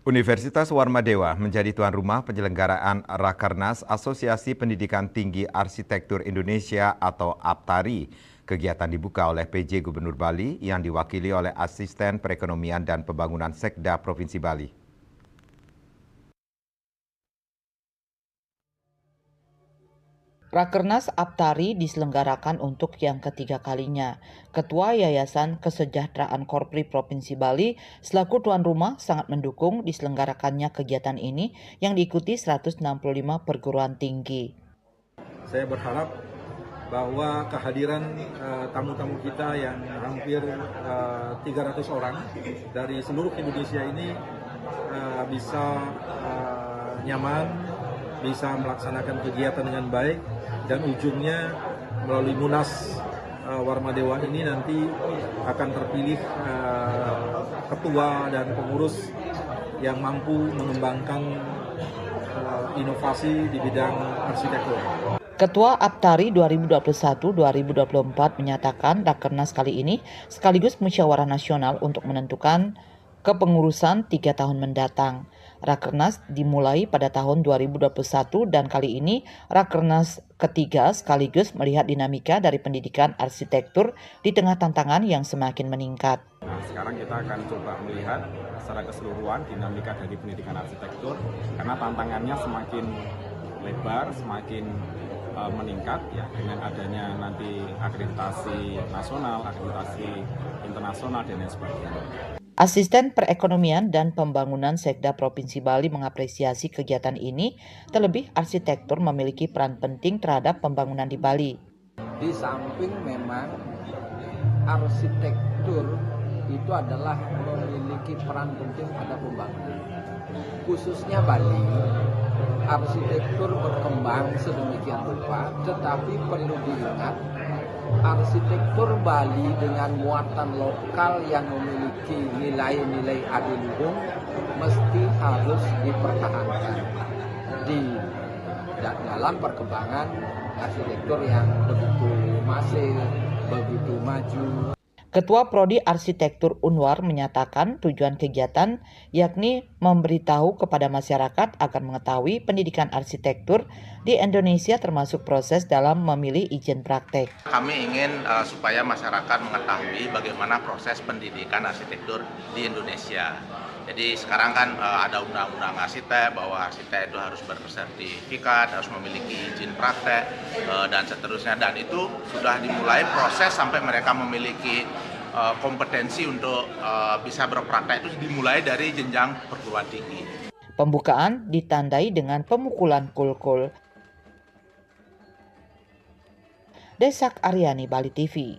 Universitas Warmadewa menjadi tuan rumah penyelenggaraan Rakernas Asosiasi Pendidikan Tinggi Arsitektur Indonesia atau APTARI. Kegiatan dibuka oleh PJ Gubernur Bali yang diwakili oleh Asisten Perekonomian dan Pembangunan Sekda Provinsi Bali. Rakernas APTARI diselenggarakan untuk yang ketiga kalinya. Ketua Yayasan Kesejahteraan Korpri Provinsi Bali selaku tuan rumah sangat mendukung diselenggarakannya kegiatan ini yang diikuti 165 perguruan tinggi. Saya berharap bahwa kehadiran tamu-tamu kita yang hampir 300 orang dari seluruh Indonesia ini bisa nyaman, bisa melaksanakan kegiatan dengan baik, dan ujungnya melalui Munas Warmadewa ini nanti akan terpilih ketua dan pengurus yang mampu mengembangkan inovasi di bidang arsitektur. Ketua APTARI 2021-2024 menyatakan Rakernas kali ini sekaligus musyawarah nasional untuk menentukan kepengurusan 3 tahun mendatang. Rakernas dimulai pada tahun 2021 dan kali ini Rakernas ketiga sekaligus melihat dinamika dari pendidikan arsitektur di tengah tantangan yang semakin meningkat. Nah, sekarang kita akan coba melihat secara keseluruhan dinamika dari pendidikan arsitektur karena tantangannya semakin lebar, semakin meningkat ya dengan adanya nanti akreditasi nasional, akreditasi internasional dan lain sebagainya. Asisten Perekonomian dan Pembangunan Sekda Provinsi Bali mengapresiasi kegiatan ini, terlebih arsitektur memiliki peran penting terhadap pembangunan di Bali. Di samping memang arsitektur itu adalah memiliki peran penting pada pembangunan. Khususnya Bali, arsitektur berkembang sedemikian rupa, tetapi perlu diingat arsitektur Bali dengan muatan lokal yang memiliki nilai-nilai adiluhung mesti harus dipertahankan di dalam perkembangan arsitektur yang begitu masif, begitu maju. Ketua Prodi Arsitektur Unwar menyatakan tujuan kegiatan yakni memberitahu kepada masyarakat agar mengetahui pendidikan arsitektur di Indonesia termasuk proses dalam memilih izin praktek. Kami ingin supaya masyarakat mengetahui bagaimana proses pendidikan arsitektur di Indonesia. Jadi sekarang kan ada undang-undang arsitek bahwa arsitek itu harus bersertifikat, harus memiliki izin praktek dan seterusnya, dan itu sudah dimulai proses sampai mereka memiliki kompetensi untuk bisa berpraktek itu dimulai dari jenjang perguruan tinggi. Pembukaan ditandai dengan pemukulan kul-kul. Desak Aryani, Bali TV.